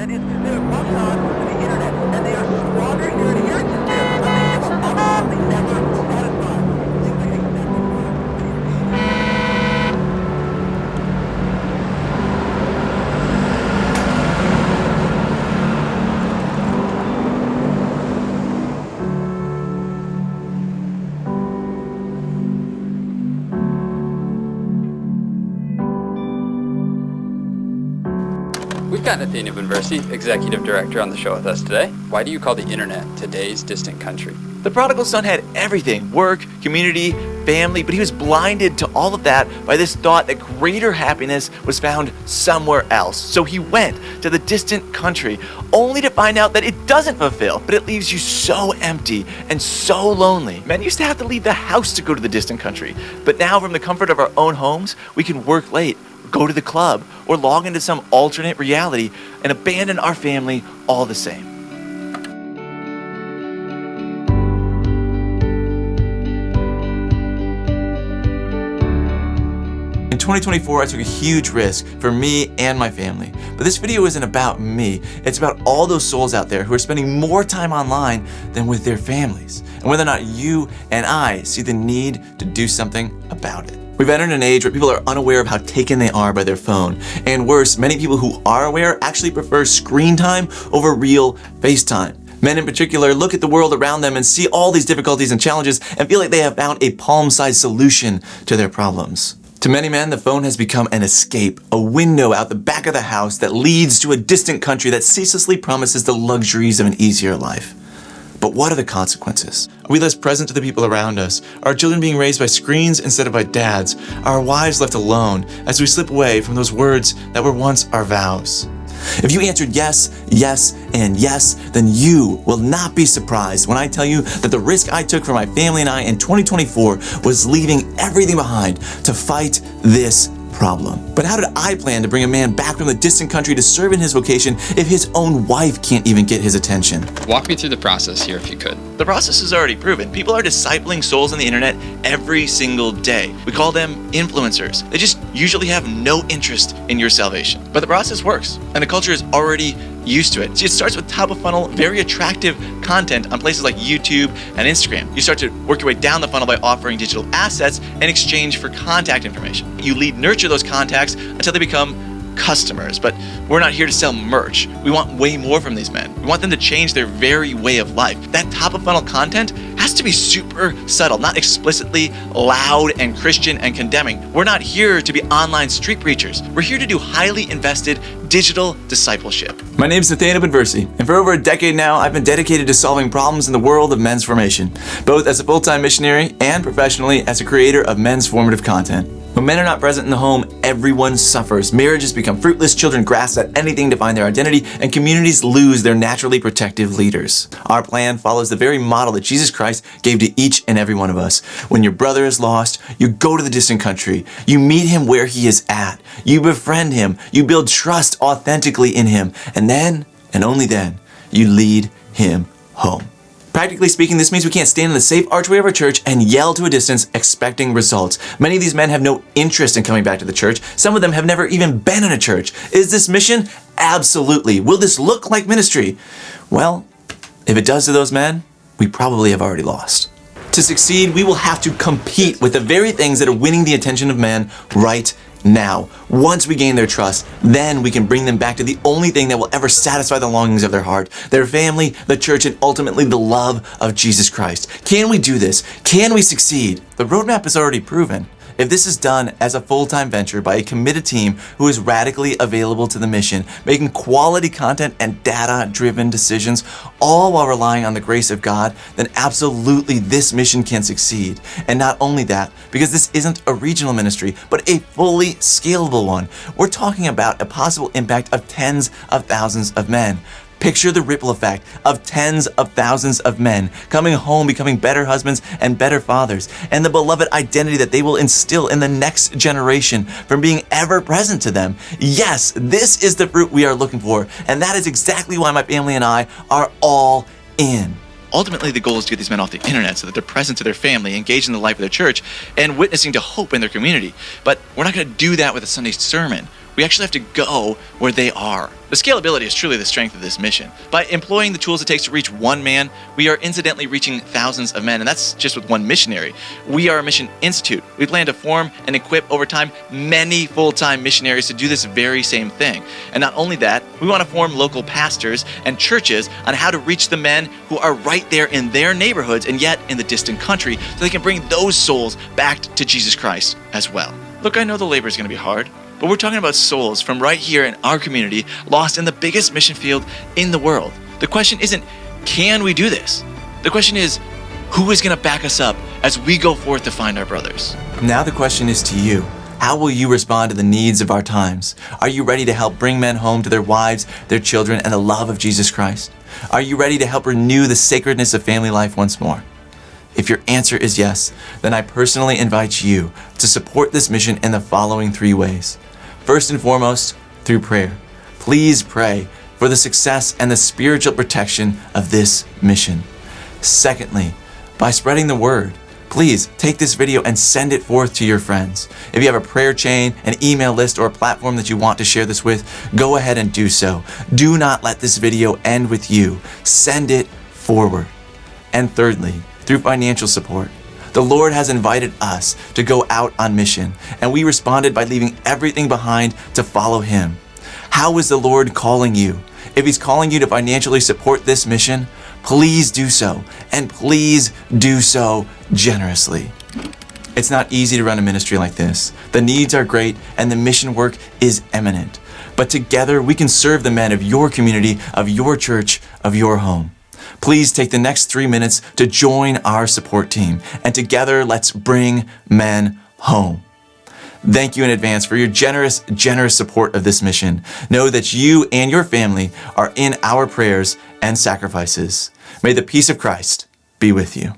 ideas that are brought on to the internet, and they are squandering their inheritance here. They will ultimately never satisfy. Things like We've got Nathaniel Benversi, Executive Director, on the show with us today. Why do you call the internet today's distant country? The prodigal son had everything: work, community, family, but he was blinded to all of that by this thought that greater happiness was found somewhere else. So he went to the distant country, only to find out that it doesn't fulfill, but it leaves you so empty and so lonely. Men used to have to leave the house to go to the distant country, but now from the comfort of our own homes, we can work late, go to the club, or log into some alternate reality and abandon our family all the same. In 2024, I took a huge risk for me and my family. But this video isn't about me. It's about all those souls out there who are spending more time online than with their families, and whether or not you and I see the need to do something about it. We've entered an age where people are unaware of how taken they are by their phone. And worse, many people who are aware actually prefer screen time over real FaceTime. Men in particular look at the world around them and see all these difficulties and challenges and feel like they have found a palm-sized solution to their problems. To many men, the phone has become an escape, a window out the back of the house that leads to a distant country that ceaselessly promises the luxuries of an easier life. But what are the consequences? Are we less present to the people around us? Are our children being raised by screens instead of by dads? Are our wives left alone as we slip away from those words that were once our vows? If you answered yes, yes, and yes, then you will not be surprised when I tell you that the risk I took for my family and I in 2024 was leaving everything behind to fight this problem. But how did I plan to bring a man back from the distant country to serve in his vocation if his own wife can't even get his attention? Walk me through the process here if you could. The process is already proven. People are discipling souls on the internet every single day. We call them influencers. They just usually have no interest in your salvation. But the process works, and the culture is already used to it. See, it starts with top of funnel, very attractive content on places like YouTube and Instagram. You start to work your way down the funnel by offering digital assets in exchange for contact information. You lead nurture those contacts until they become customers. But we're not here to sell merch. We want way more from these men. We want them to change their very way of life. That top of funnel content has to be super subtle, not explicitly loud and Christian and condemning. We're not here to be online street preachers. We're here to do highly invested digital discipleship. My name is Nathaniel Benversi, and for over a decade now, I've been dedicated to solving problems in the world of men's formation, both as a full-time missionary and professionally as a creator of men's formative content. When men are not present in the home, everyone suffers. Marriages become fruitless, children grasp at anything to find their identity, and communities lose their naturally protective leaders. Our plan follows the very model that Jesus Christ gave to each and every one of us. When your brother is lost, you go to the distant country. You meet him where he is at. You befriend him. You build trust authentically in him. And then, and only then, you lead him home. Practically speaking, this means we can't stand in the safe archway of our church and yell to a distance expecting results. Many of these men have no interest in coming back to the church. Some of them have never even been in a church. Is this mission? Absolutely. Will this look like ministry? Well, if it does to those men, we probably have already lost. To succeed, we will have to compete with the very things that are winning the attention of men right now. Once we gain their trust, then we can bring them back to the only thing that will ever satisfy the longings of their heart, their family, the church, and ultimately the love of Jesus Christ. Can we do this? Can we succeed? The roadmap is already proven. If this is done as a full-time venture by a committed team who is radically available to the mission, making quality content and data-driven decisions, all while relying on the grace of God, then absolutely this mission can succeed. And not only that, because this isn't a regional ministry, but a fully scalable one. We're talking about a possible impact of tens of thousands of men. Picture the ripple effect of tens of thousands of men coming home, becoming better husbands and better fathers, and the beloved identity that they will instill in the next generation from being ever present to them. Yes, this is the fruit we are looking for, and that is exactly why my family and I are all in. Ultimately, the goal is to get these men off the internet so that they're present to their family, engaged in the life of their church, and witnessing to hope in their community. But we're not going to do that with a Sunday sermon. We actually have to go where they are. The scalability is truly the strength of this mission. By employing the tools it takes to reach one man, we are incidentally reaching thousands of men, and that's just with one missionary. We are a mission institute. We plan to form and equip over time many full-time missionaries to do this very same thing. And not only that, we want to form local pastors and churches on how to reach the men who are right there in their neighborhoods and yet in the distant country, so they can bring those souls back to Jesus Christ as well. Look, I know the labor is going to be hard, but we're talking about souls from right here in our community lost in the biggest mission field in the world. The question isn't, can we do this? The question is, who is going to back us up as we go forth to find our brothers? Now the question is to you. How will you respond to the needs of our times? Are you ready to help bring men home to their wives, their children, and the love of Jesus Christ? Are you ready to help renew the sacredness of family life once more? If your answer is yes, then I personally invite you to support this mission in the following 3 ways. First and foremost, through prayer. Please pray for the success and the spiritual protection of this mission. Secondly, by spreading the word. Please take this video and send it forth to your friends. If you have a prayer chain, an email list, or a platform that you want to share this with, go ahead and do so. Do not let this video end with you. Send it forward. And thirdly, through financial support. The Lord has invited us to go out on mission, and we responded by leaving everything behind to follow Him. How is the Lord calling you? If He's calling you to financially support this mission, please do so, and please do so generously. It's not easy to run a ministry like this. The needs are great, and the mission work is eminent. But together, we can serve the men of your community, of your church, of your home. Please take the next 3 minutes to join our support team, and together let's bring men home. Thank you in advance for your generous support of this mission. Know that you and your family are in our prayers and sacrifices. May the peace of Christ be with you.